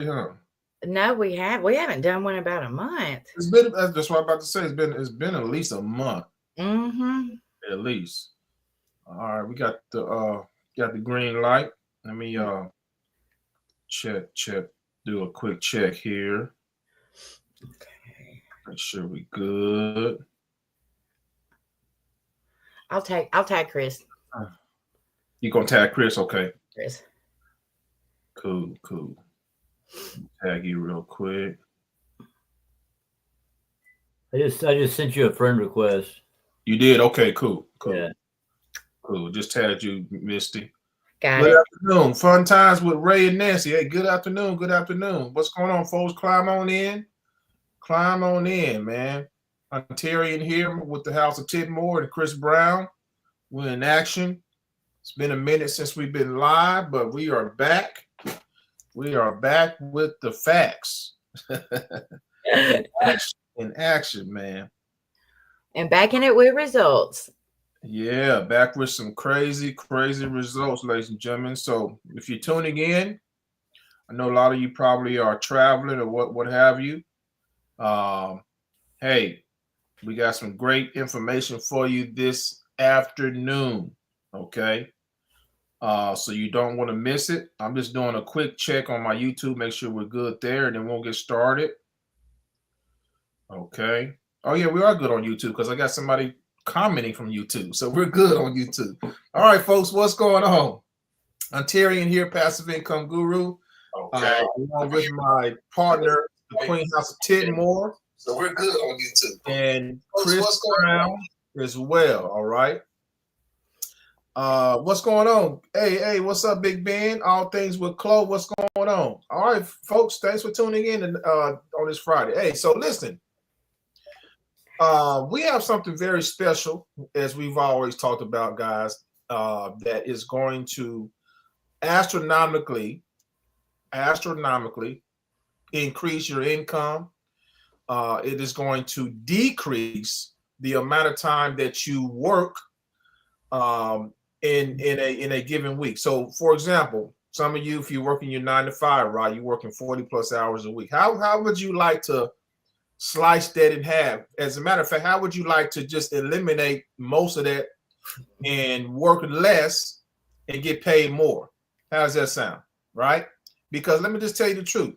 huh? No, we have. We haven't done one about a month. It's been. That's what I'm about to say. It's been at least a month, Mm-hmm. at least. All right, we got the green light. Let me check. Do a quick check here. Make sure we good. I'll tag Chris. You gonna tag Chris? Okay. Chris. Cool. Tag you real quick. I just sent you a friend request. You did? Okay, cool. Yeah. Just tagged you, Misty. Got Good it. afternoon. Fun times with Ray and Nancy. Hey, good afternoon. Good afternoon. What's going on, folks? Climb on in. Climb on in, man. Ontarian here with the House of Tidmore and Chris Brown. We're in action. It's been a minute since we've been live, but we are back. We are back with the facts. in action, man. And backing it with results. Yeah, back with some crazy results, ladies and gentlemen. So if you're tuning in, I know a lot of you probably are traveling or what have you. Hey, we got some great information for you this afternoon. Okay. So you don't want to miss it. I'm just doing a quick check on my YouTube, make sure we're good there, and then we'll get started. Okay. Oh yeah, we are good on YouTube because I got somebody commenting from YouTube. So we're good on YouTube. All right, folks, what's going on? Ontarian here, passive income guru. Okay. Along with my partner, the Queen House of Tidmore. So we're good on YouTube. And Chris Brown as well. All right. What's going on? Hey, what's up, Big Ben? All things with Chloe. What's going on? All right, folks, thanks for tuning in on this Friday. Hey, so listen. We have something very special, as we've always talked about, guys, that is going to astronomically increase your income. It is going to decrease the amount of time that you work in a given week. So, for example, some of you, if you're working your 9 to 5, right, you're working 40 plus hours a week. How would you like to slice that in half? As a matter of fact, how would you like to just eliminate most of that and work less and get paid more? How does that sound? Right? Because let me just tell you the truth.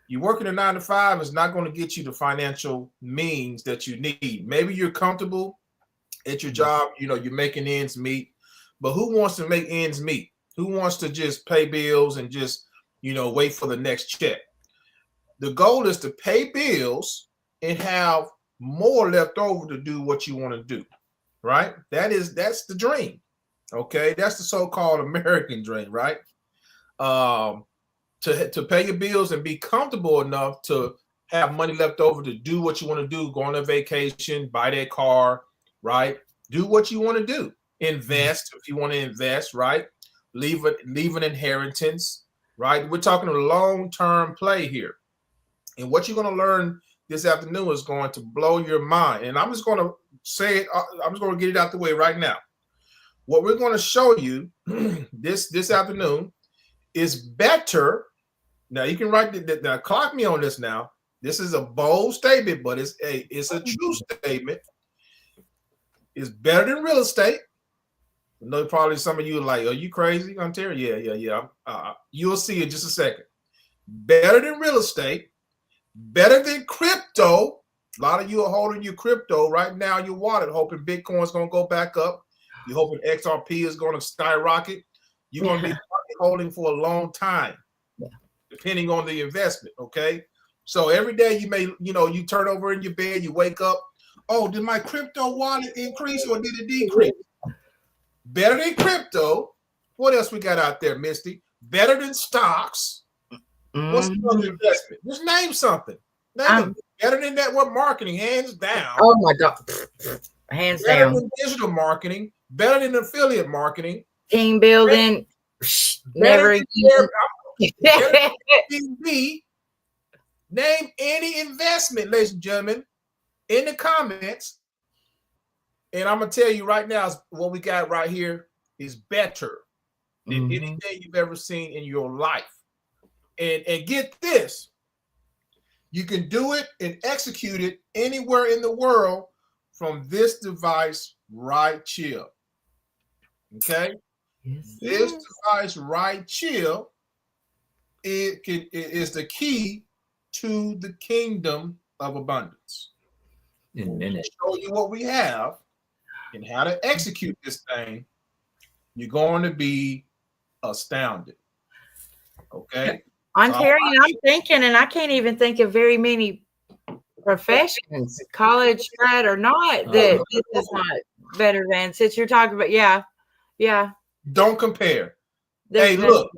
You working a 9 to 5 is not going to get you the financial means that you need. Maybe you're comfortable at your job, you're making ends meet, but who wants to make ends meet? Who wants to just pay bills and just, wait for the next check? The goal is to pay bills and have more left over to do what you want to do, right? That's the dream. Okay, that's the so-called American dream, right? To pay your bills and be comfortable enough to have money left over to do what you want to do, go on a vacation, buy that car, right? Do what you want to do. Invest if you want to invest, right? Leave an inheritance, right? We're talking a long-term play here. And what you're going to learn this afternoon is going to blow your mind. And I'm just going to say it. I'm just going to get it out the way right now. What we're going to show you this afternoon is better. Now you can write now clock me on this now. This is a bold statement, but it's a true statement. It's better than real estate. I know probably some of you are like, are you crazy, Ontario? Yeah. You'll see in just a second. Better than real estate. Better than crypto. A lot of you are holding your crypto right now in your wallet, hoping Bitcoin's going to go back up. You're hoping XRP is going to skyrocket. You're going to be holding for a long time, depending on the investment, okay? So every day you may, you turn over in your bed, you wake up, oh, did my crypto wallet increase or did it decrease? Better than crypto. What else we got out there, Misty? Better than stocks. What's another investment? Just name something. Better than network marketing, hands down. Oh my God. Hands better down. Better than digital marketing. Better than affiliate marketing. Team building. Never again. Name any investment, ladies and gentlemen, in the comments. And I'm going to tell you right now, what we got right here is better than anything you've ever seen in your life. And get this, you can do it and execute it anywhere in the world from this device right here. Okay? Yes. This device right here, it is the key to the kingdom of abundance. In a minute. Show you what we have and how to execute this thing. You're going to be astounded. Okay? Ontario, I'm thinking, and I can't even think of very many professions, college grad or not, that this is not better than. Since you're talking about, yeah. Don't compare. There's Hey, look.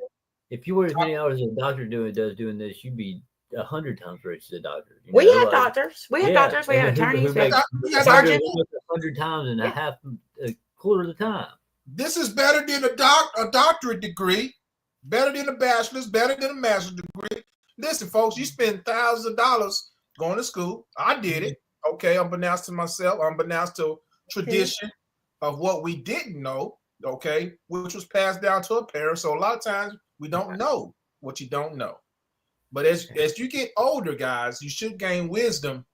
If you work as many hours as a doctor doing this, you'd be 100 times rich as a doctor. We have doctors. We have doctors. We have attorneys. We have sergeants. 100 times and a quarter of the time. This is better than a doctorate degree, better than a bachelor's, better than a master's degree. Listen, folks, you spend thousands of dollars going to school. I did it. Okay, unbeknownst to myself, unbeknownst to tradition of what we didn't know, okay, which was passed down to a parent. So a lot of times we don't know what you don't know. But as you get older, guys, you should gain wisdom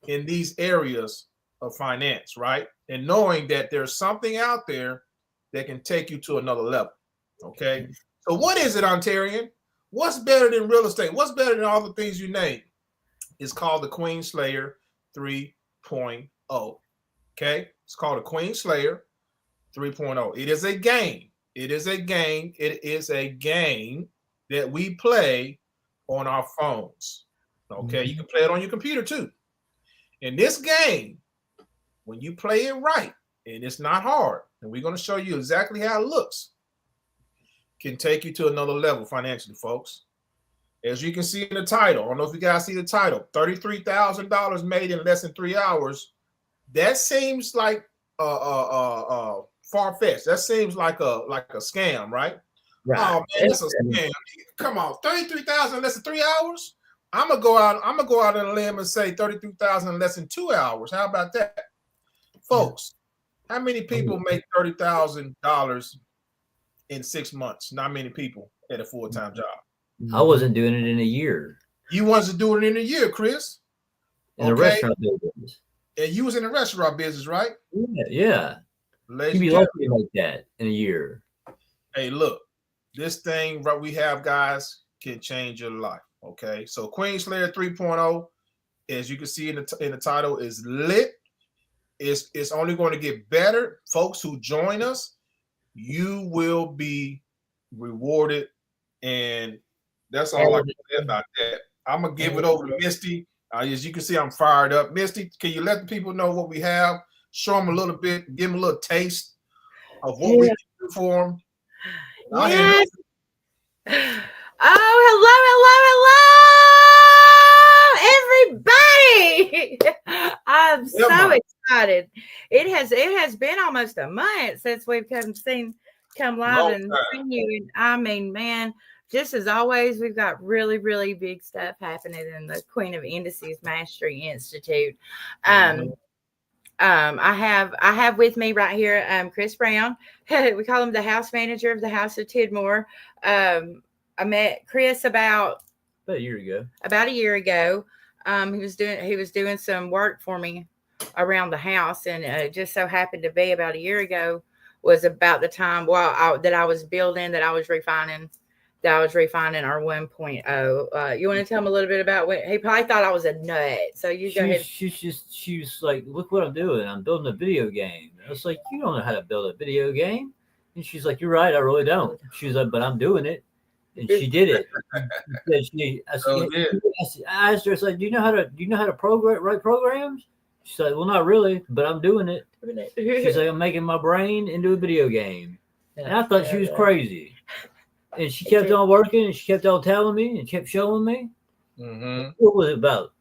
in these areas of finance, right? And knowing that there's something out there that can take you to another level, okay? So what is it, Ontarian? What's better than real estate? What's better than all the things you name? It's called the Queen Slayer 3.0, okay? It's called the Queen Slayer 3.0. It is a game. It is a game. It is a game that we play on our phones, okay? You can play it on your computer too. In this game, when you play it right, and it's not hard, and we're going to show you exactly how it looks, can take you to another level financially, folks. As you can see in the title, I don't know if you guys see the title, $33,000 made in less than 3 hours. That seems like far-fetched. That seems like a scam, right? Right. Oh man, that's a scam. Come on, 33,000 in less than 3 hours. I'm gonna go out on a limb and say 33,000 in less than 2 hours. How about that, folks? How many people make $30,000 in 6 months? Not many people at a full-time job. I wasn't doing it in a year. You wasn't doing it in a year, Chris. In the restaurant business. And you was in the restaurant business, right? Yeah. You'd be lucky like that in a year. Hey, look, this thing that we have, guys, can change your life. Okay, so Queen Slayer 3.0, as you can see in the title, is lit. It's only going to get better. Folks who join us, you will be rewarded, and that's all I can say about that. I'm gonna give it over to Misty. As you can see, I'm fired up. Misty, can you let the people know what we have? Show them a little bit, give them a little taste of what we can do for them. Yes. Oh, hello, everybody! I'm so excited. It has been almost a month since we've come live and seen you. And I mean, man, just as always, we've got really, really big stuff happening in the Queen of Indices Mastery Institute. I have with me right here, Chris Brown. We call him the house manager of the House of Tidmore. I met Chris about a year ago. He was doing some work for me around the house, and it just so happened to be about a year ago was about the time that I was building, that I was refining our 1.0. You want to tell him a little bit about what he probably thought I was a nut? So you go ahead. She was like, look what I'm doing. I'm building a video game. I was like, you don't know how to build a video game. And she's like, you're right. I really don't. She's like, but I'm doing it. And she did it. I asked her, I said, do you know how to write programs? She's like, well, not really, but I'm doing it. She's like, I'm making my brain into a video game. And I thought she was crazy. And she kept on working, and she kept on telling me, and kept showing me. Mm-hmm. What was it about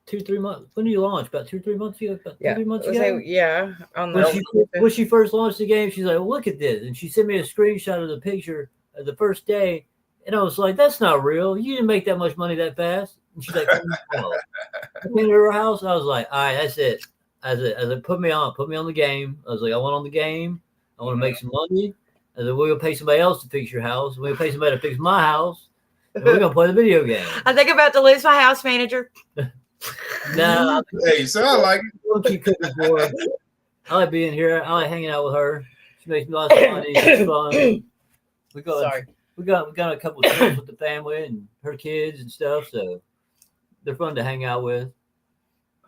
2-3 months? When did you launch? About 2-3 months ago? About 3 months ago? Yeah. When she first launched the game, she's like, well, look at this. And she sent me a screenshot of the picture of the first day. And I was like, that's not real. You didn't make that much money that fast. And she's like, no. I came to her house. I was like, all right, that's it. I said, put me on the game. I was like, I want on the game. I want to make some money. I said, we'll pay somebody else to fix your house. We'll pay somebody to fix my house. we're gonna play the video game. I think I'm about to lose my house manager. No, Hey, sound like we'll keep cooking for her. I like being here. I like hanging out with her. She makes me lots of money. It's fun. We got a couple of trips with the family and her kids and stuff, so they're fun to hang out with.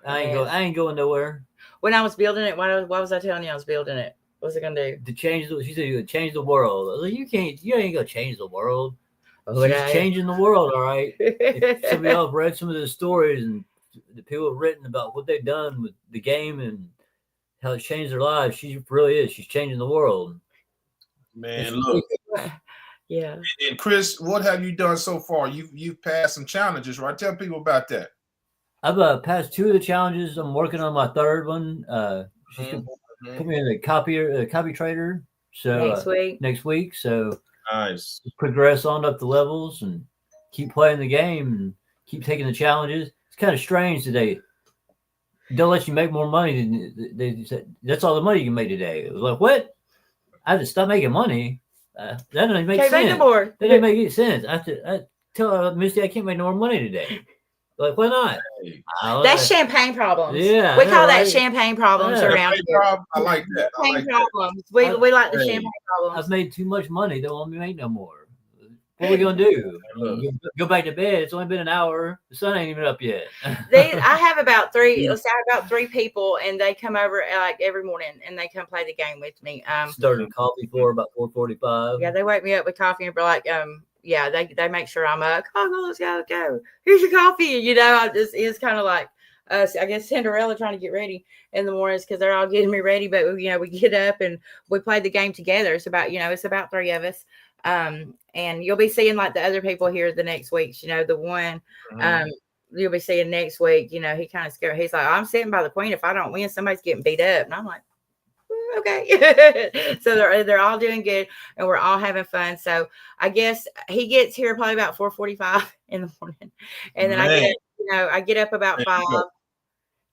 I ain't going nowhere. When I was building it, what was I telling you I was building it? What was it gonna do? She said you would change the world. I was like, you ain't gonna change the world. Would She's changing the world, all right. If some of y'all have read some of the stories and the people have written about what they've done with the game and how it's changed their lives. She really is. She's changing the world. Man, look. Yeah. And Chris, what have you done so far? You've passed some challenges, right? Tell people about that. I've passed 2 of the challenges. I'm working on my 3rd one. She's put me in the copy trader. So next week. So nice. Progress on up the levels and keep playing the game and keep taking the challenges. It's kind of strange today. They'll let you make more money than they said. That's all the money you can make today. It was like, what? I have to stop making money. That doesn't make sense. That doesn't make any sense. I tell Misty I can't make no more money today. Like, why not? That's champagne problems. Yeah, we call that champagne problems around here. I like that. Champagne problems. We like the champagne problems. I've made too much money. Don't want me to make no more. What are we gonna do? Go back to bed. It's only been an hour. The sun ain't even up yet. I have about 3. Let's say I have about 3 people, and they come over like every morning, and they come play the game with me. Started coffee for about 4:45. Yeah, they wake me up with coffee and be like, yeah, they make sure I'm up. Oh, let's go. Here's your coffee. You know, it's kind of like us. I guess Cinderella trying to get ready in the mornings because they're all getting me ready. But we get up and we play the game together. It's about 3 of us. And you'll be seeing like the other people here the next weeks. The one you'll be seeing next week. He kind of scared. He's like, I'm sitting by the queen. If I don't win, somebody's getting beat up. And I'm like, okay. So they're all doing good and we're all having fun. So I guess he gets here probably about 4:45 in the morning, and then I get up about 5.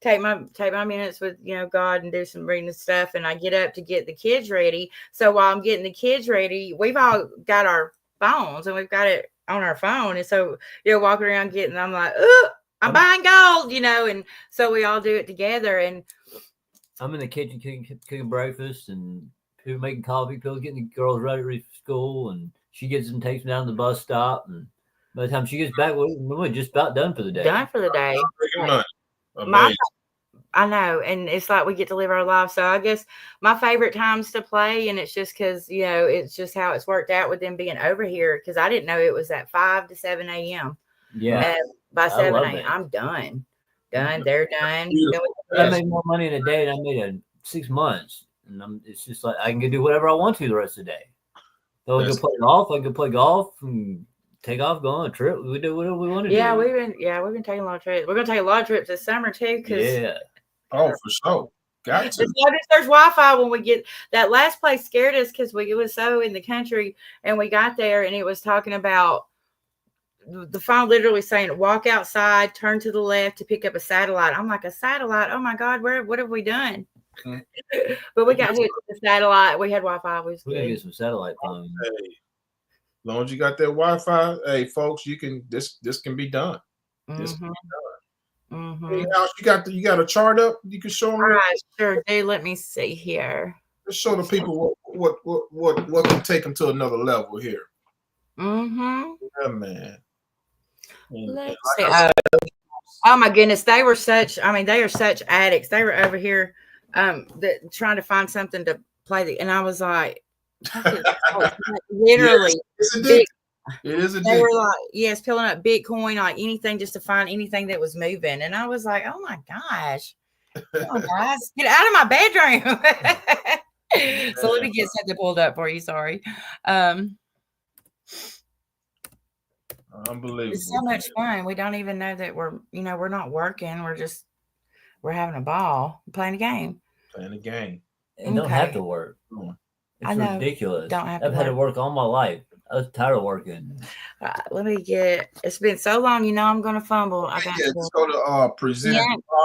Take my minutes with God and do some reading and stuff, and I get up to get the kids ready. So while I'm getting the kids ready, we've all got our phones and we've got it on our phone, and so walking around getting. I'm like, I'm buying gold, and so we all do it together. And I'm in the kitchen cooking breakfast, and people making coffee, people getting the girls ready for school, and she gets and takes me down to the bus stop, and by the time she gets back, we're just about done for the day. I know, and it's like we get to live our lives. So I guess my favorite times to play, and it's just because it's just how it's worked out with them being over here. Because I didn't know it was at 5 to 7 a.m. Yeah, by 7 a.m. I'm done. They're done. I made more money in a day than I made in 6 months, and it's just like I can do whatever I want to the rest of the day. So I can play golf. I can play golf and take off, go on a trip. We do whatever we want to do. We've been taking a lot of trips. We're gonna take a lot of trips this summer too. For sure. Got to. As long as there's Wi-Fi when we get that last place scared us because it was so in the country, and we got there and it was talking about the phone literally saying walk outside, turn to the left to pick up a satellite. I'm like, a satellite? Oh my God, what have we done? But we got hit with the satellite. We had Wi-Fi. We gotta get some satellite phones. Hey, as long as you got that Wi-Fi, hey folks, you can this can be done. This can be done. Hey, Alex, you got a chart up you can show them? All right, sure do. Let me see here. Let's show the people what can take them to another level here. Yeah, man. Let's see. Oh my goodness, they are such addicts. They were over here trying to find something to play and I was like, literally it is they were like, yes, filling up Bitcoin, like anything just to find anything that was moving. And I was like, oh my gosh. Oh, guys, get out of my bedroom. So let me get something pulled up for you. Sorry. Unbelievable. It's so much fun. We don't even know that we're not working. We're having a ball playing a game. And don't have to work. It's ridiculous. I've had to work all my life. I was tired of working. Let me it's been so long, I'm going to fumble. I got let's go to present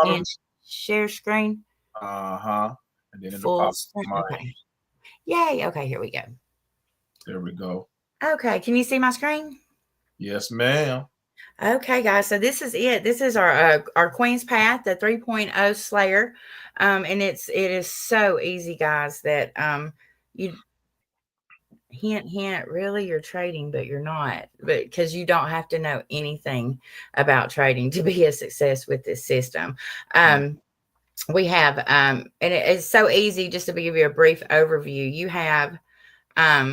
and share screen. And then full screen. Okay. Yay. Okay, here we go. There we go. Okay, can you see my screen? Yes, ma'am. Okay, guys. So this is it. This is our Queen's Path, the 3.0 Slayer. And it is so easy, guys, that you hint, really you're trading, but you're not. But because you don't have to know anything about trading to be a success with this system. We have and it's so easy. Just to give you a brief overview, you have let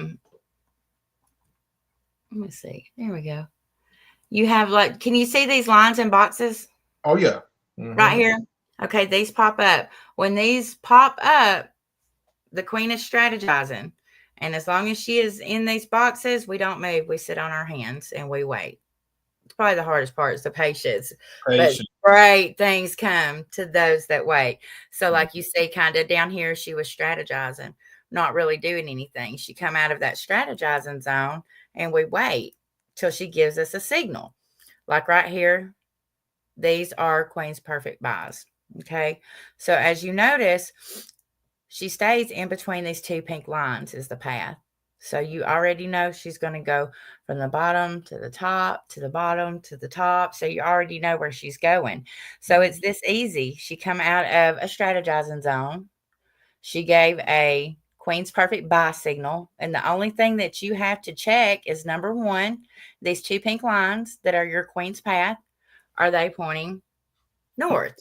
me see. There we go. You have like, can you see these lines and boxes? Oh, yeah. Right here. Okay, these pop up. When these pop up, the queen is strategizing. And as long as she is in these boxes, we don't move. We sit on our hands and we wait. It's probably the hardest part is the patience. But great things come to those that wait. So like you see kind of down here, she was strategizing, not really doing anything. She come out of that strategizing zone and we wait till she gives us a signal. Like right here, these are Queen's perfect buys. Okay. So as you notice, she stays in between these two pink lines is the path. So you already know she's going to go from the bottom to the top, to the bottom, to the top. So you already know where she's going. So it's this easy. She come out of a strategizing zone. She gave a Queen's perfect buy signal. And the only thing that you have to check is number one, these two pink lines that are your Queen's path. Are they pointing north?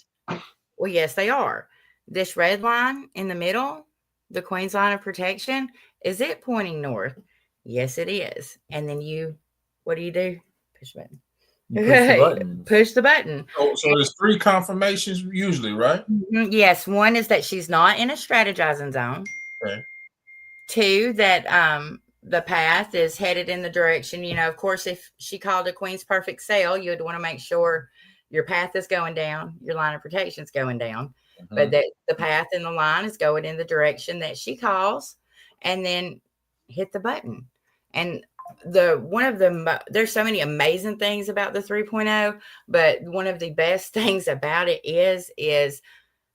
Well, yes, they are. This red line in the middle, the Queen's line of protection, is it pointing north? Yes, it is. And then what do? Push the button. You push the button. Push the button. So there's 3 confirmations usually, right? Yes. One is that she's not in a strategizing zone. Okay. 2, that the path is headed in the direction, of course, if she called a Queen's perfect sale, you would want to make sure your path is going down, your line of protection is going down, but that the path and the line is going in the direction that she calls, and then hit the button. And there's so many amazing things about the 3.0, but one of the best things about it is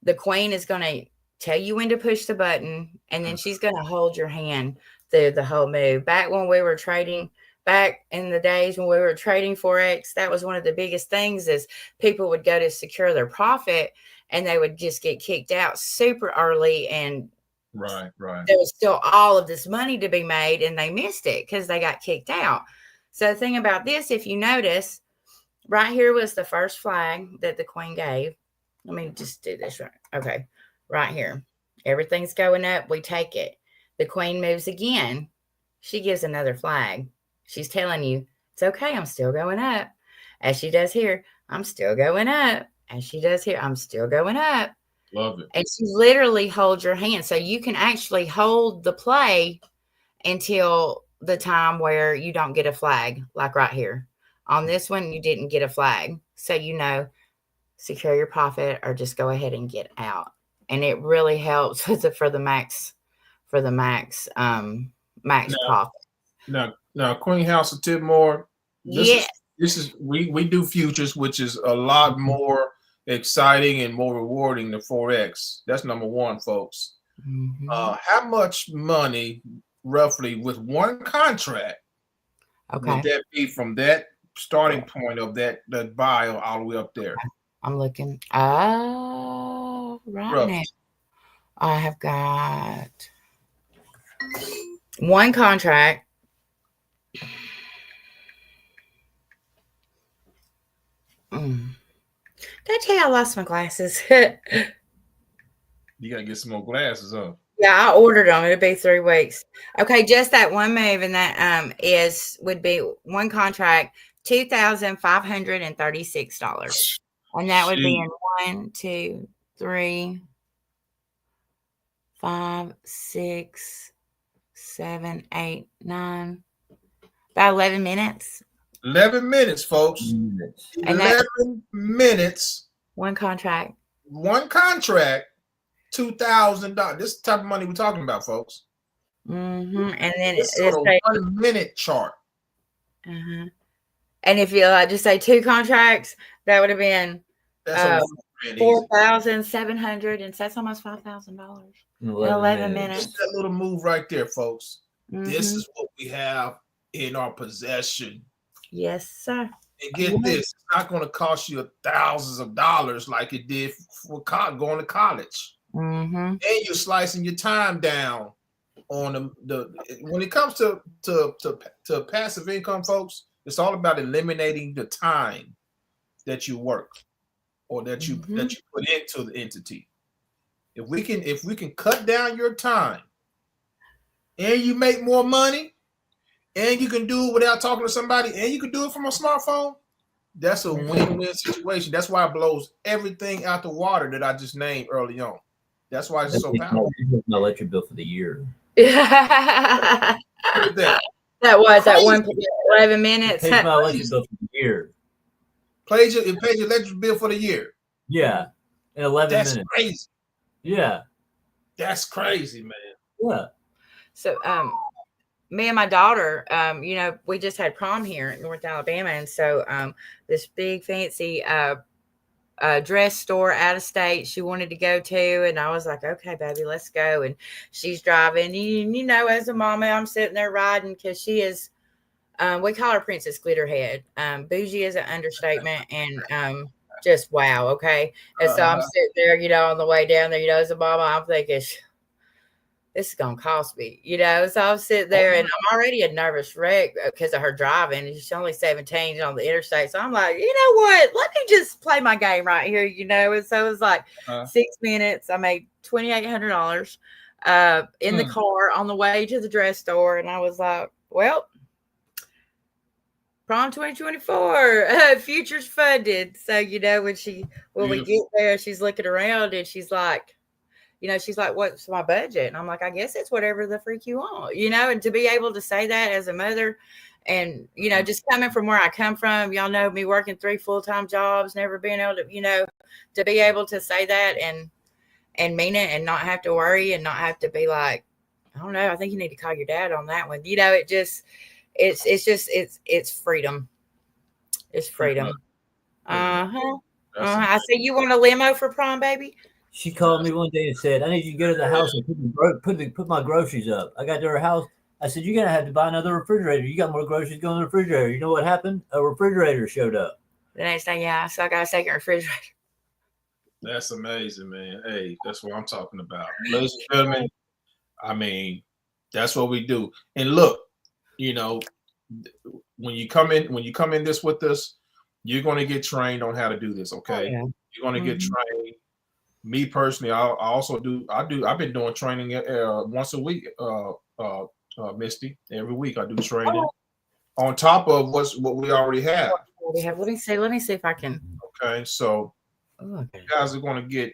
the Queen is going to tell you when to push the button, and then she's going to hold your hand through the whole move. Back when we were trading, back in the days when we were trading forex, that was one of the biggest things is people would go to secure their profit and they would just get kicked out super early, and right there was still all of this money to be made and they missed it because they got kicked out. So the thing about this, if you notice, right here was the first flag that the Queen gave. Let me just do this right. Okay. Right here. Everything's going up. We take it. The Queen moves again. She gives another flag. She's telling you, it's okay. I'm still going up. As she does here, I'm still going up. As she does here, I'm still going up. Love it. And she literally holds your hand. So you can actually hold the play until the time where you don't get a flag, like right here. On this one, you didn't get a flag. So secure your profit or just go ahead and get out. And it really helps for the max profit. Now, Queen House of Tidmore. This is we do futures, which is a lot more exciting and more rewarding than forex. That's number one, folks. How much money roughly with one contract would that be from that starting point of that buy all the way up there? I'm looking. Right now, I have got one contract. Did I tell you I lost my glasses? You gotta get some more glasses, huh? Yeah, I ordered them. It'll be 3 weeks. Okay, just that one move, and that would be one contract, $2,536. And that would be in 1, 2, 3, 5, 6, 7, 8, 9, about 11 minutes. 11 minutes, folks. 11 minutes. One contract. $2,000. This is the type of money we're talking about, folks. And then it's a 1 minute chart. And if you just say 2 contracts, that would have been $4,700, and that's almost $5,000 in 11 minutes. Just that little move right there, folks. This is what we have in our possession Yes, sir. And get this, it's not going to cost you thousands of dollars like it did for going to college. Mm-hmm. And you're slicing your time down on the when it comes to passive income, folks. It's all about eliminating the time that you work or that you put into the entity. If we can cut down your time and you make more money and you can do it without talking to somebody and you can do it from a smartphone, that's a win-win situation. That's why it blows everything out the water that I just named early on. That's why it's so powerful. My electric bill for the year. That was that 11 minutes. It pays my electric bill for the year. It pays your electric bill for the year. Yeah, in 11 minutes. That's crazy. Yeah, that's crazy, man. Yeah. So, me and my daughter, we just had prom here in North Alabama, and so this big fancy dress store out of state she wanted to go to, and I was like, okay, baby, let's go. And she's driving, and as a mama, I'm sitting there riding because she is, we call her Princess Glitterhead. Bougie is an understatement, and just wow, okay. And so I'm sitting there, on the way down there, as a mama, I'm thinking, this is gonna cost me, So I'm sitting there, and I'm already a nervous wreck because of her driving. And she's only 17 on the interstate, so I'm like, you know what? Let me just play my game right here, And so it was like 6 minutes. I made $2,800 in the car on the way to the dress store, and I was like, well, prom 2024, futures funded. So when we get there, she's looking around and she's like, what's my budget? And I'm like, I guess it's whatever the freak you want, and to be able to say that as a mother and, just coming from where I come from, y'all know me working 3 full-time jobs, never being able to, to be able to say that and mean it and not have to worry and not have to be like, I don't know, I think you need to call your dad on that one. It's freedom. It's freedom. I say, you want a limo for prom, baby? She called me one day and said, I need you to go to the house and put my groceries up. I got to her house. I said, you're going to have to buy another refrigerator. You got more groceries going in the refrigerator. You know what happened? A refrigerator showed up. The next day, so I got a second refrigerator. That's amazing, man. Hey, that's what I'm talking about. Ladies and gentlemen, I mean, that's what we do. And look, when you come in this with us, you're going to get trained on how to do this, okay? Oh, yeah. You're going to get trained. Me personally, I've been doing training once a week, Misty. Every week I do training on top of what we already have. Let me see if I can. Okay, so you guys are going to get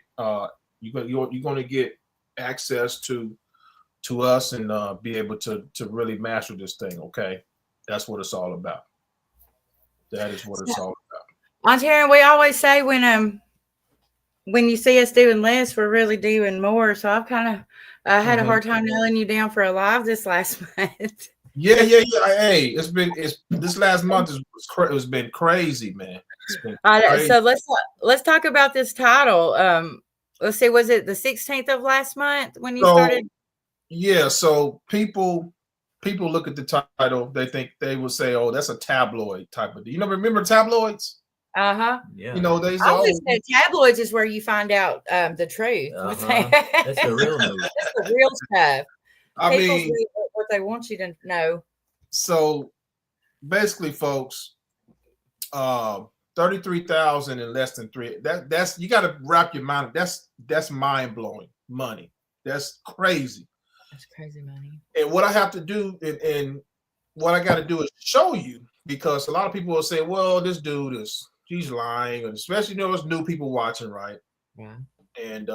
you're going to get access to us and be able to really master this thing. Okay, that's what it's all about. That is what it's all about. Aunt Taryn, we always say when you see us doing less, we're really doing more. So I've kind of had a hard time nailing you down for a live this last month. Yeah. Hey, this last month has been crazy, man. It's been crazy. So let's talk about this title. Let's see, was it the 16th of last month when you started? Yeah. So people look at the title, they will say, "Oh, that's a tabloid type of deal." Remember tabloids? Yeah. They always said tabloids is where you find out the truth. That's the real news. That's the real stuff. I mean, what they want you to know. So basically, folks, 33,000 in less than 3. That's you got to wrap your mind. That's mind blowing money. That's crazy. That's crazy money. And what I have to do, and what I got to do is show you, because a lot of people will say, "Well, this dude he's lying," and especially there's new people watching, right? Yeah. And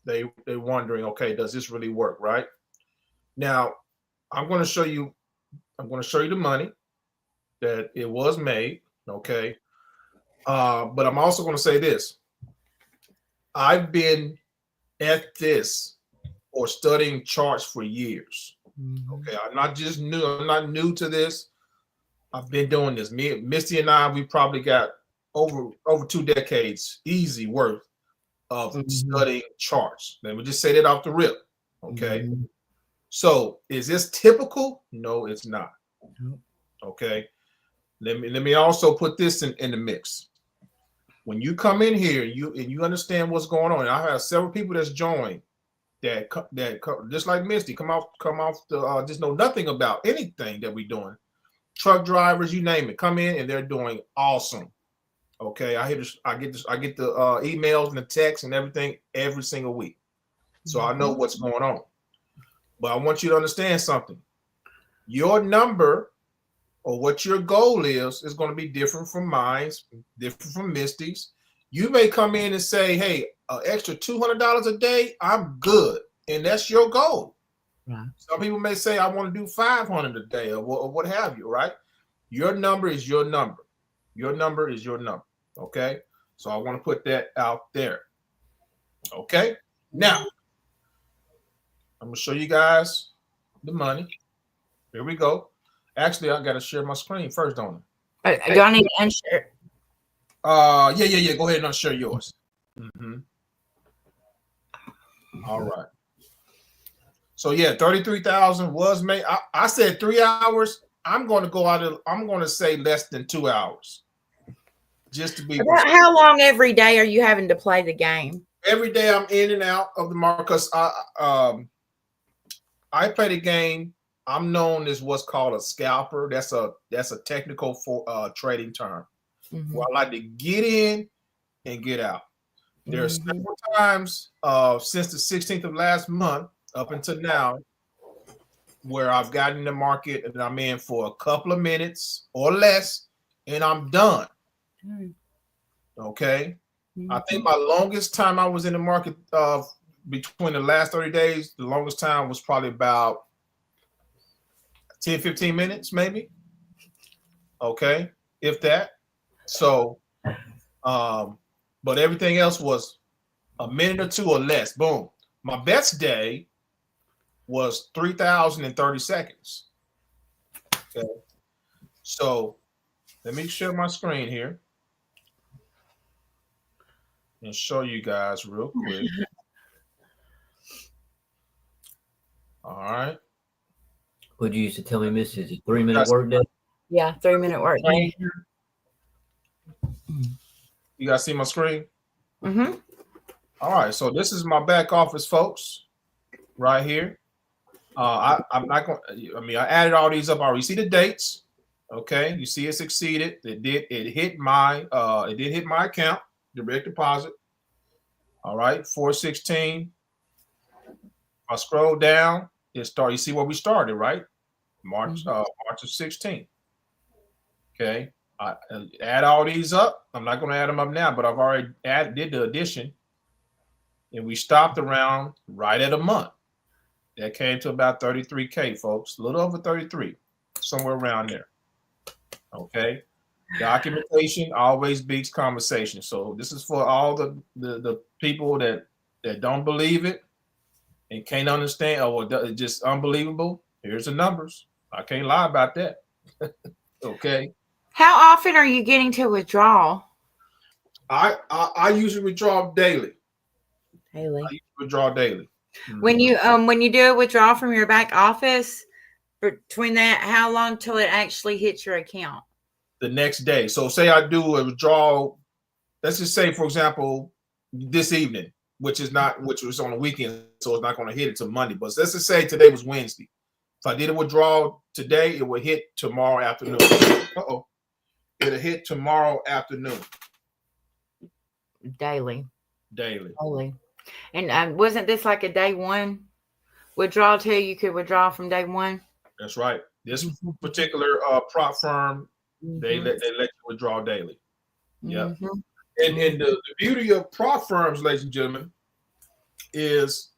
they're wondering, okay, does this really work, right? Now, I'm going to show you the money that it was made, okay? But I'm also going to say this. I've been at this or studying charts for years. Okay, I'm not new to this. I've been doing this. Misty and I, we probably got over 2 decades easy worth of studying charts. Let me just say that off the rip. Okay. So is this typical? No, it's not. Okay. let me also put this in the mix. When you come in here, you understand what's going on. I have several people that's joined that just like Misty come off the just know nothing about anything that we're doing. Truck drivers, you name it, come in and they're doing awesome. Okay, I get the emails and the texts and everything every single week, so I know what's going on. But I want you to understand something. Your number or what your goal is going to be different from mine, different from Misty's. You may come in and say, "Hey, an extra $200 a day, I'm good," and that's your goal. Right. Some people may say, "I want to do $500 a day," or what have you. Right? Your number is your number. Your number is your number. Okay, so I want to put that out there. Okay, now I'm gonna show you guys the money. Here we go. Actually, I gotta share my screen first, don't I? Do I need to unshare? Yeah. Go ahead and unshare yours. All right. So yeah, 33,000 was made. I said 3 hours. I'm going to say less than 2 hours. Just to be. How long every day are you having to play the game? Every day I'm in and out of the market because I play the game. I'm known as what's called a scalper. That's a technical trading term. Where I like to get in and get out. There are several times since the 16th of last month up until now where I've gotten in the market and I'm in for a couple of minutes or less and I'm done. Okay. I think my longest time I was in the market between the last 30 days, the longest time was probably about 10, 15 minutes, maybe. Okay. If that. So, but everything else was a minute or two or less. Boom. My best day was 3,030 seconds. Okay. So let me share my screen here and show you guys real quick. All right. What you used to tell me, Miss, is a 3-minute work day? Yeah, 3-minute work day. You guys see my screen? All right. So this is my back office, folks, right here. I'm not going. I mean, I added all these up. I already see the dates. Okay, you see it succeeded. It hit my account, direct deposit. All right, 416. I scroll down. You see where we started, right? March of 16th. Okay, I add all these up. I'm not going to add them up now, but I've already did the addition, and we stopped around right at a month. That came to about 33K, folks. A little over 33, somewhere around there. Okay. Documentation always beats conversation. So this is for all the people that don't believe it and can't understand or it's just unbelievable. Here's the numbers. I can't lie about that. Okay. How often are you getting to withdraw? I usually withdraw daily. Daily. I usually withdraw daily. When you do a withdrawal from your back office, between that, how long till it actually hits your account? The next day. So say I do a withdrawal, let's just say, for example, this evening, which was on a weekend, so it's not going to hit it till Monday. But let's just say today was Wednesday. If I did a withdrawal today, it would hit tomorrow afternoon. It'll hit tomorrow afternoon. Daily. Daily. And wasn't this like a day one withdrawal too? You could withdraw from day one. That's right. This particular prop firm, they let you withdraw daily. Yeah. And the beauty of prop firms, ladies and gentlemen, is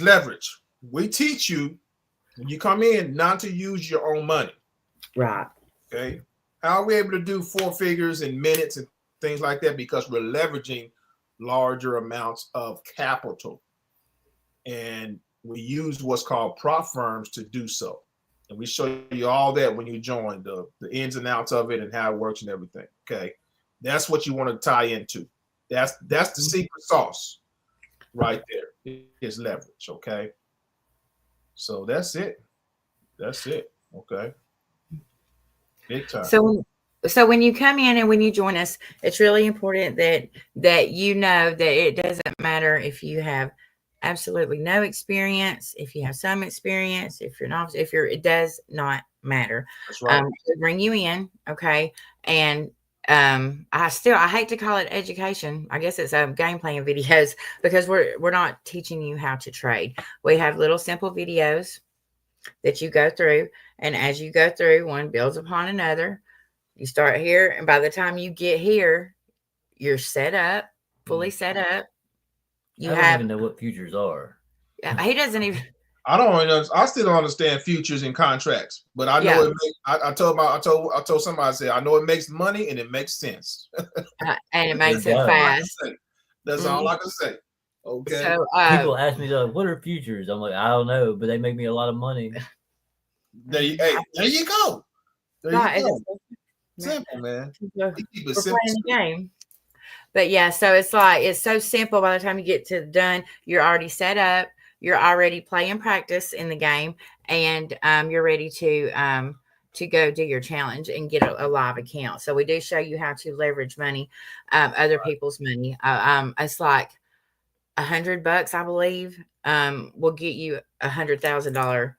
leverage. We teach you when you come in not to use your own money. Right. Okay. How are we able to do 4 figures in minutes and things like that? Because we're leveraging larger amounts of capital. And we use what's called prop firms to do so. And we show you all that when you join, the ins and outs of it and how it works and everything. Okay. That's what you want to tie into. That's the secret sauce right there. Is leverage. Okay. So that's it. Okay. Big time. So when you come in and when you join us, it's really important that you know that it doesn't matter if you have absolutely no experience, if you have some experience, if you're not, it does not matter. That's right. To bring you in, okay, and I hate to call it education. I guess it's game playing videos because we're not teaching you how to trade. We have little simple videos that you go through, and as you go through, one builds upon another. You start here, and by the time you get here, you're set up, fully set up. I don't even know what futures are. Yeah, he doesn't even. I still don't understand futures and contracts, but I know I told somebody, I said, I know it makes money and it makes sense. And it makes it fast. That's all I can say. Okay. So, people ask me, like, what are futures? I'm like, I don't know, but they make me a lot of money. There you go. There you go. Simple, man. We're playing the game. But yeah, so it's so simple. By the time you get done, you're already set up. You're already playing practice in the game, and you're ready to go do your challenge and get a live account. So we do show you how to leverage money, other people's money. It's like $100, I believe, will get you $100,000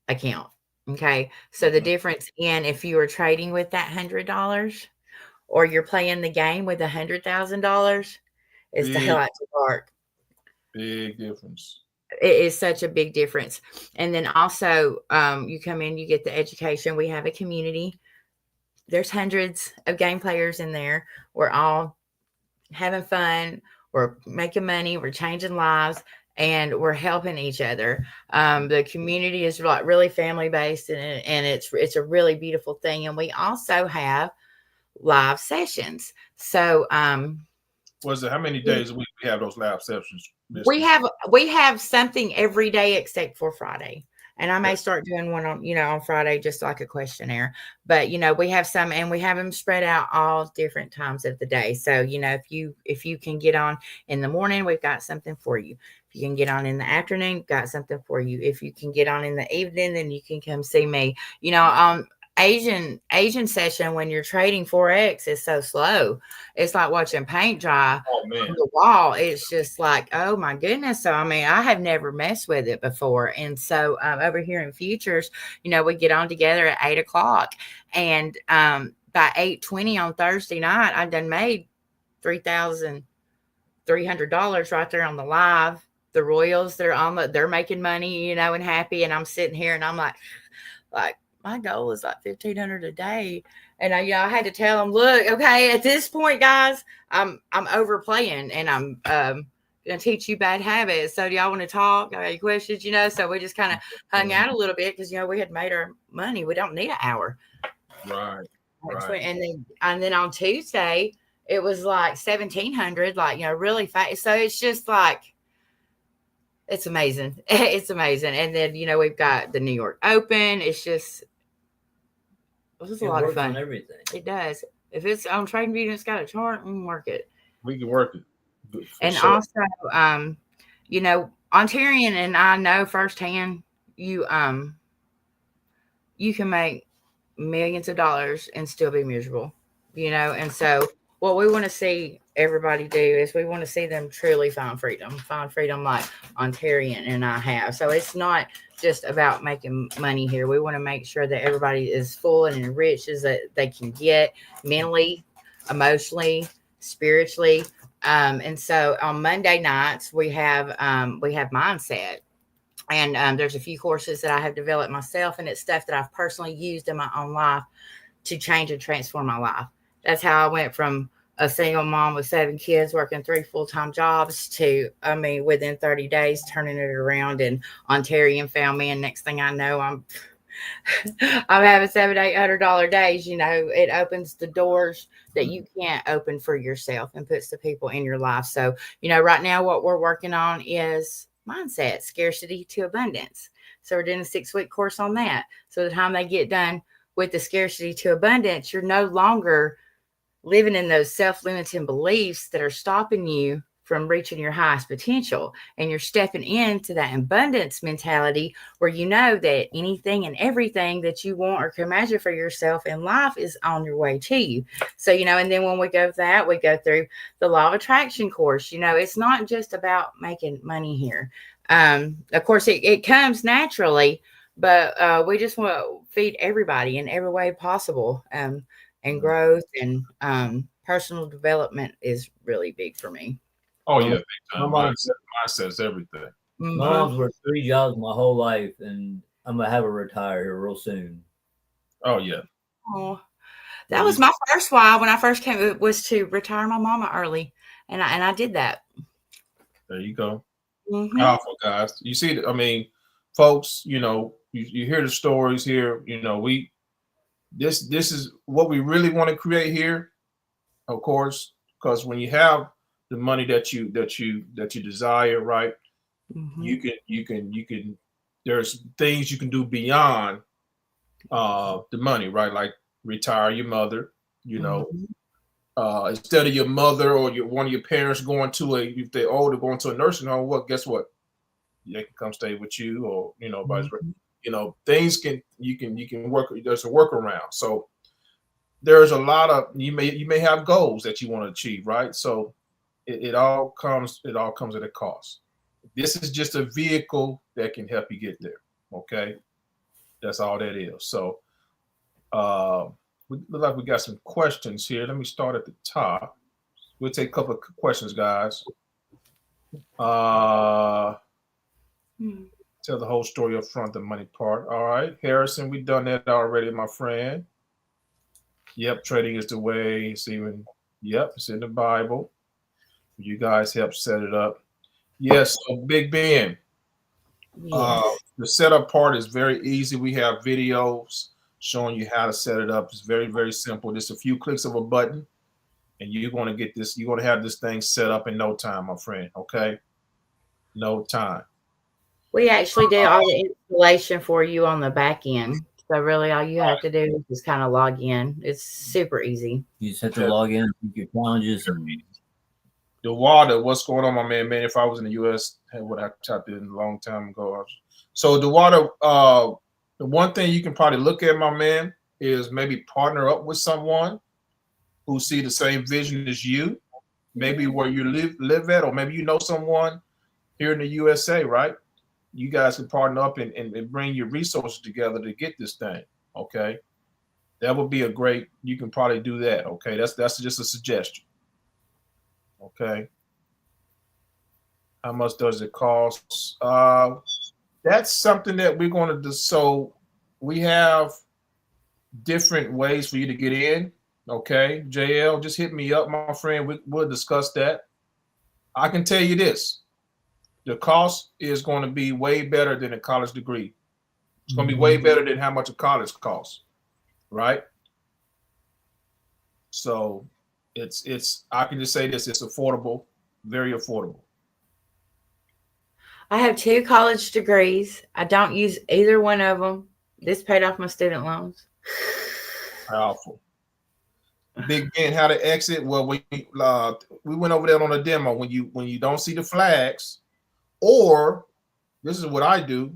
account. Okay, so the difference in if you were trading with that $100 or you're playing the game with $100,000 is the hell out the park. Big difference. It is such a big difference. And then also, you come in, you get the education. We have a community. There's hundreds of game players in there. We're all having fun. We're making money. We're changing lives. And we're helping each other. The community is like really family based, and it's a really beautiful thing. And we also have live sessions. So, was it how many days a week we have those live sessions? We have something every day except for Friday. And I may start doing one on Friday, just like a questionnaire. But, we have some, and we have them spread out all different times of the day. So, if you can get on in the morning, we've got something for you. If you can get on in the afternoon, got something for you. If you can get on in the evening, then you can come see me. Asian session when you're trading forex is so slow. It's like watching paint dry on the wall. It's just like, oh my goodness. So I have never messed with it before. And so over here in futures, we get on together at 8:00, and by 8:20 on Thursday night, I done made $3,300 right there on the live. The Royals, they're making money, and happy. And I'm sitting here and I'm like my goal is like $1,500 a day. And I had to tell them, look, okay, at this point, guys, I'm overplaying, and I'm going to teach you bad habits. So do y'all want to talk? Got any questions? So we just kind of hung out a little bit because, we had made our money. We don't need an hour. Right. And then on Tuesday, it was like 1,700, really fast. So it's just like, it's amazing. It's amazing. And then, we've got the New York Open. It's a lot of fun. Everything. It does. If it's on TradingView and it's got a chart, we can work it. We can work it. And also, Ontarian, and I know firsthand, you can make millions of dollars and still be miserable, and so what we want to see everybody do is we want to see them truly find freedom like Ontarian and I have. So it's not just about making money here. We want to make sure that everybody is full and enriched as that they can get mentally, emotionally, spiritually. And so on Monday nights we have mindset. And there's a few courses that I have developed myself, and it's stuff that I've personally used in my own life to change and transform my life. That's how I went from a single mom with 7 kids working 3 full-time jobs to, within 30 days, turning it around, and Ontarian found me. And next thing I know, I'm having $700-800 days. It opens the doors that you can't open for yourself and puts the people in your life. So, right now what we're working on is mindset, scarcity to abundance. So we're doing a 6-week course on that. So the time they get done with the scarcity to abundance, you're no longer living in those self-limiting beliefs that are stopping you from reaching your highest potential. And you're stepping into that abundance mentality where you know that anything and everything that you want or can imagine for yourself in life is on your way to you. So, and then when we go that, we go through the law of attraction course. It's not just about making money here. Of course, it comes naturally, but we just want to feed everybody in every way possible. And growth and personal development is really big for me. Oh yeah, big time. Mindset's everything. My mom's worked 3 jobs my whole life, and I'm gonna have her retire here real soon. Oh yeah. Oh, that was my first why when I first came. It was to retire my mama early, and I did that. There you go. Powerful, guys. You see, I mean, folks, you hear the stories here. This is what we really want to create here, of course, because when you have the money that you desire, right? You can there's things you can do beyond the money, right? Like retire your mother, instead of your mother or one of your parents going to if they're older, going to a nursing home, guess what? They can come stay with you, or vice versa. Things you can work. There's a workaround. So there's a lot of you may have goals that you want to achieve, right? So it all comes at a cost. This is just a vehicle that can help you get there. Okay, that's all that is. So we look like we got some questions here. Let me start at the top. We'll take a couple of questions, guys. Tell the whole story up front, the money part. All right, Harrison, we've done that already, my friend. Yep, trading is the way. It's in the Bible. You guys help set it up. Yes, so Big Ben. Yes. The setup part is very easy. We have videos showing you how to set it up. It's very, very simple. Just a few clicks of a button, and you're going to get this. You're going to have this thing set up in no time, my friend. Okay, no time. We actually do all the installation for you on the back end. So really all you have to do is just kind of log in. It's super easy. You just have to log in, your challenges. The water, what's going on, my man? Man, if I was in the U.S., would I chopped it in a long time ago. So the water, the one thing you can probably look at, my man, is maybe partner up with someone who see the same vision as you, maybe where you live at, or maybe someone here in the USA, right? You guys can partner up and bring your resources together to get this thing. Okay, that would be you can probably do that. Okay, that's just a suggestion. Okay, how much does it cost? That's something that we're going to do. So we have different ways for you to get in. Okay, JL, just hit me up, my friend. We'll discuss that. I can tell you this. The cost is going to be way better than a college degree. It's going to be way better than how much a college costs, right? So it's I can just say this, it's affordable, very affordable. I have 2 college degrees. I don't use either one of them. This paid off my student loans. Powerful. Big Ben, how to exit? Well, we went over that on a demo. When you don't see the flags, or this is what I do.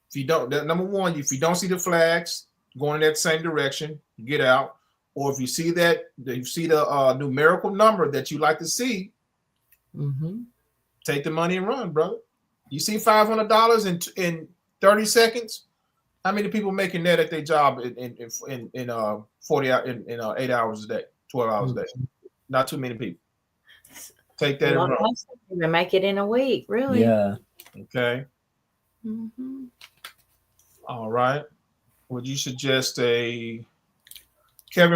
If you don't, number one, if you don't see the flags going in that same direction, get out. Or if you see the numerical number that you like to see, take the money and run, brother. You see $500 in 30 seconds. How many people making that at their job in 40 in 8 hours a day, 12 hours a day? Not too many people. Take that and run. Even make it in a week, really. Yeah. Okay. All right. Would you suggest Kevin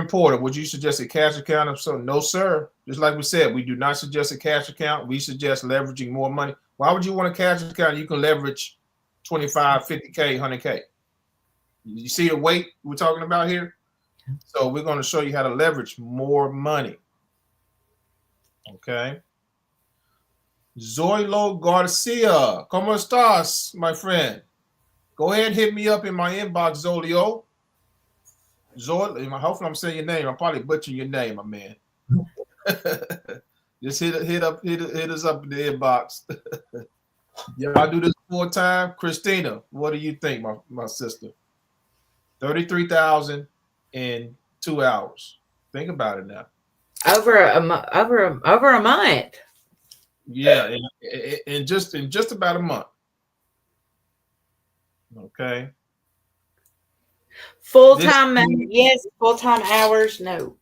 Porter, would you suggest a cash account? So no, sir. Just like we said, we do not suggest a cash account. We suggest leveraging more money. Why would you want a cash account? You can leverage 25, 50K, 100K. You see the weight we're talking about here? So we're going to show you how to leverage more money. Okay. Zoilo Garcia, ¿cómo estás, my friend? Go ahead and hit me up in my inbox, Zolio. Hopefully I'm saying your name. I'm probably butchering your name, my man. Just hit us up in the inbox. Y'all do this full time. Christina, what do you think, my sister? 33,000 in 2 hours. Think about it now. Over a month. Yeah, in just about a month. Okay. Full-time, yes. Full-time hours, no.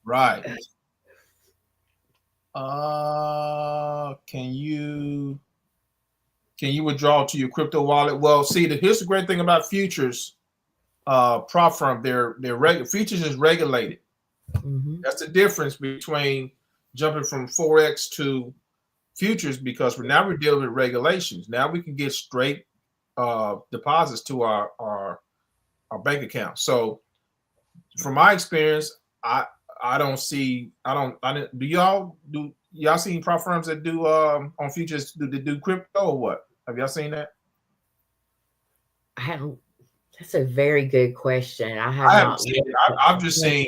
Right. Can you withdraw to your crypto wallet? Well, see, here's the great thing about futures, prop firm. Futures is regulated. Mm-hmm. That's the difference between jumping from forex to futures, because we're dealing with regulations. Now we can get straight deposits to our bank account. So, from my experience, do y'all seen prop firms that do on futures do crypto or what? Have y'all seen that? I haven't. That's a very good question. I haven't seen it. I've just seen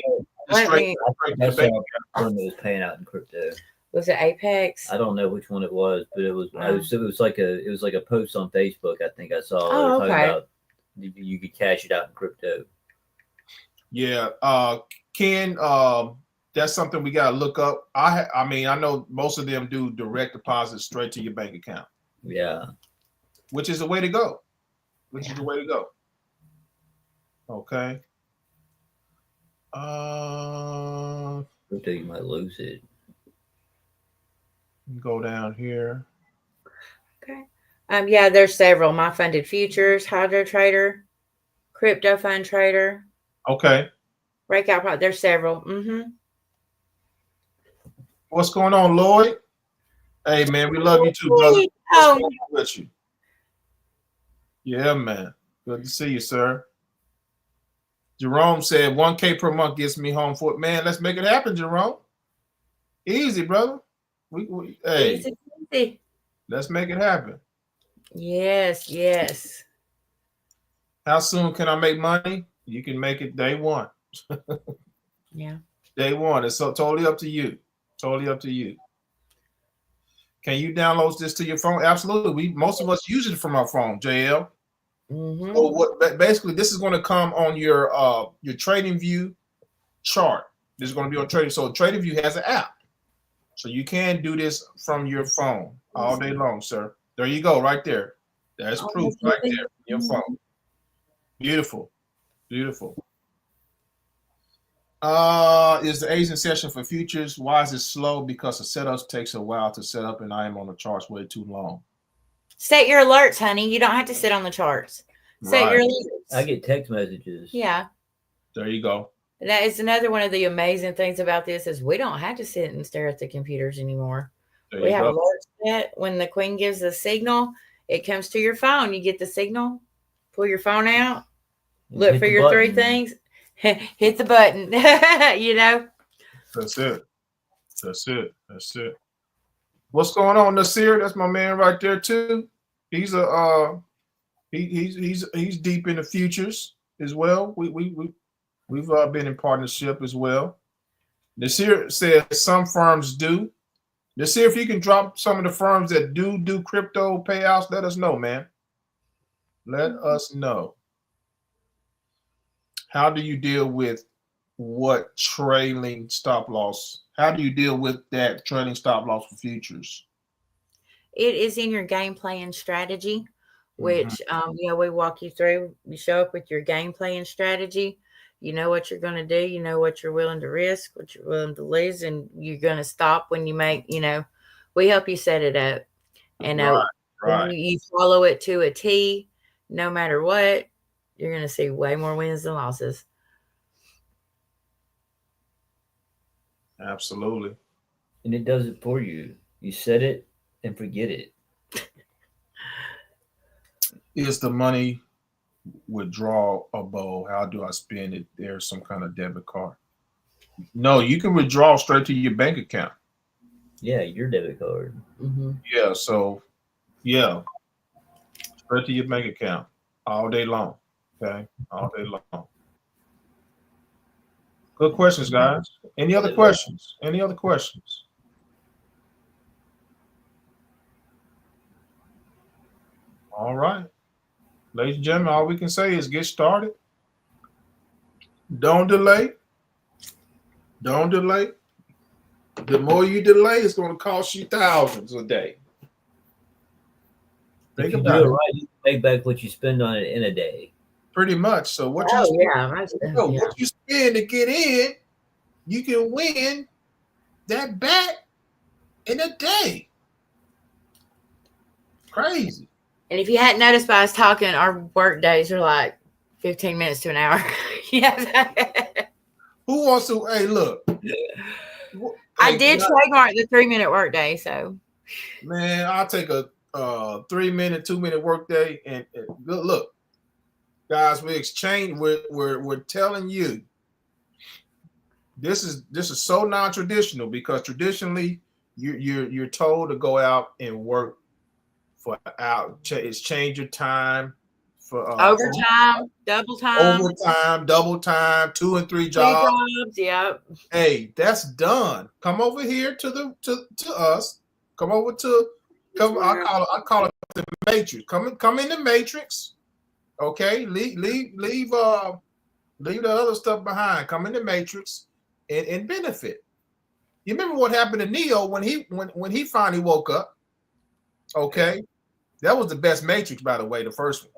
straight the bank account that was paying out in crypto. Was it Apex? I don't know which one it was, but it was like a post on Facebook. I think I saw. Oh, okay. Talking about you could cash it out in crypto. Yeah, Ken, that's something we gotta look up. I mean, I know most of them do direct deposits straight to your bank account. Yeah, which is the way to go. Okay. Crypto, you might lose it. Go down here. Okay. Yeah, there's several. My funded futures, Hydro Trader, Crypto Fund Trader. Okay. Breakout. There's several. Mm-hmm. What's going on, Lloyd? Hey, man, we love you too, brother. What's going on with you? Yeah, man. Good to see you, sir. Jerome said 1K per month gets me home for it. Man, let's make it happen, Jerome. Easy, brother. Hey, easy. Let's make it happen. Yes. How soon can I make money? You can make it day one. Yeah. Day one. It's totally up to you. Totally up to you. Can you download this to your phone? Absolutely. Most of us use it from our phone, JL. Mm-hmm. So basically this is going to come on your Trading View chart. This is going to be on Trading. So Trading View has an app. So you can do this from your phone all day long, sir. There you go, right there. That's proof right there from your phone. Beautiful. Beautiful. Is the Asian session for futures? Why is it slow? Because the setups takes a while to set up and I am on the charts way too long. Set your alerts, honey. You don't have to sit on the charts. Set your alerts. I get text messages. Yeah. There you go. That is another one of the amazing things about this is we don't have to sit and stare at the computers anymore. We have alerts set. When the queen gives the signal, it comes to your phone. You get the signal, pull your phone out, look for your three things, hit the button. You know. That's it. What's going on, Nasir? That's my man right there too. He's he's deep in the futures as well. We've been in partnership as well. Nasir says some firms do. Nasir, if you can drop some of the firms that do crypto payouts, let us know, man. Let us know. How do you deal with what trailing stop loss? How do you deal with that trailing stop loss for futures? It is in your game plan strategy, which we walk you through. You show up with your game plan strategy. You know what you're going to do. You know what you're willing to risk, what you're willing to lose, and you're going to stop when you make. We help you set it up, and when you follow it to a T. No matter what, you're going to see way more wins than losses. Absolutely. And it does it for you. You set it and forget it. Is the money withdrawable? How do I spend it? There's some kind of debit card. No, you can withdraw straight to your bank account. Yeah, your debit card. Mm-hmm. Yeah, so straight to your bank account all day long. Okay, all day long. Good questions, guys. Any other questions? All right. Ladies and gentlemen, all we can say is get started. Don't delay. Don't delay. The more you delay, it's going to cost you thousands a day. If you do it right, you make back what you spend on it in a day. Pretty much. So what what you spend to get in, you can win that back in a day. Crazy. And if you hadn't noticed by us talking, our work days are like 15 minutes to an hour. Yeah. Who wants to? Hey, look. I did trademark the 3-minute work day. So, man, I'll take a 3-minute, 2-minute work day. And look, guys, we exchange. We're telling you this is so non-traditional because traditionally you're told to go out and work for exchange your time for overtime, double time, 2 and 3 jobs. Yep. Hey, that's done. Come over here to us. Come over to I call it the matrix. Come in the matrix. Okay, leave the other stuff behind. Come in the matrix and benefit. You remember what happened to Neo when he finally woke up? Okay, that was the best matrix, by the way, the first one.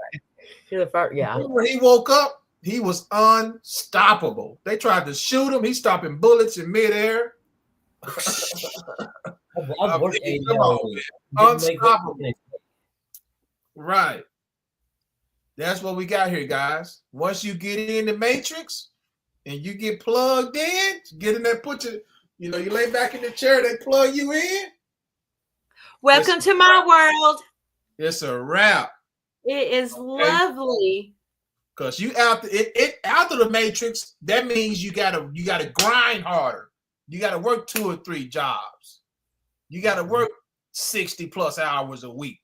Yeah. When he woke up, he was unstoppable. They tried to shoot him. He's stopping bullets in midair. Unstoppable. Right. That's what we got here, guys. Once you get in the matrix and you get plugged in, get in there, you lay back in the chair, they plug you in. Welcome to my world. It's a wrap. It is lovely. Because you after the matrix, that means you gotta grind harder. You gotta work 2 or 3 jobs. You gotta work 60 plus hours a week.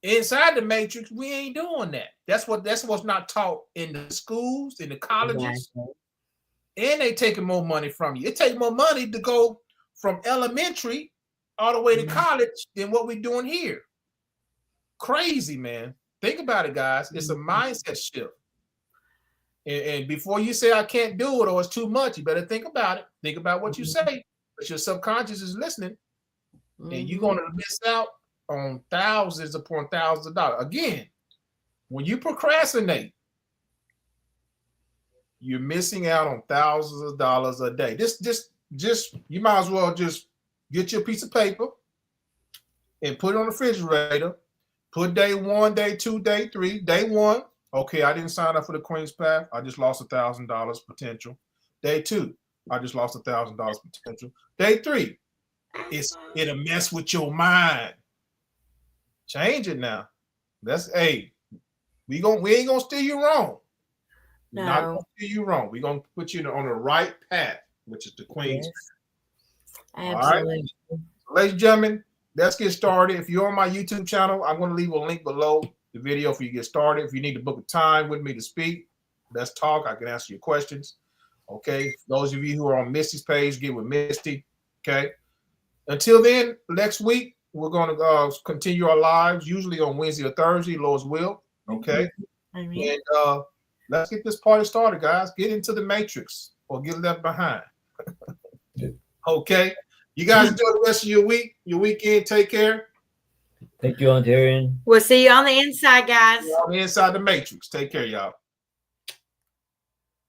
Inside the matrix, we ain't doing that. That's what's not taught in the schools, in the colleges. And they taking more money from you. It takes more money to go from elementary all the way to college than what we're doing here. Crazy, man. Think about it, guys. It's a mindset shift. And before you say I can't do it or it's too much, you better think about it. Think about what you say. Because your subconscious is listening. And you're going to miss out on thousands upon thousands of dollars. Again, when you procrastinate, you're missing out on thousands of dollars a day. Just you might as well just get your piece of paper and put it on the refrigerator. Put day 1, day 2, day 3. Day 1, okay, I didn't sign up for the Queen's Path. I just lost $1,000 potential. Day 2, I just lost $1,000 potential. Day 3, it'll mess with your mind. Change it now. We ain't gonna steer you wrong. No. Not gonna steer you wrong. We're gonna put you on the right path, which is the Queen's Path. Absolutely. All right. Ladies and gentlemen, let's get started. If you're on my YouTube channel, I'm going to leave a link below the video for you to get started. If you need to book a time with me to speak, let's talk. I can answer your questions. Okay. Those of you who are on Misty's page, get with Misty. Okay. Until then, next week, we're going to continue our lives, usually on Wednesday or Thursday, Lord's will. Okay. And let's get this party started, guys. Get into the matrix or get left behind. Okay. You guys enjoy the rest of your weekend. Take care. Thank you, Ontarian. We'll see you on the inside, guys. On the inside the matrix. Take care, y'all.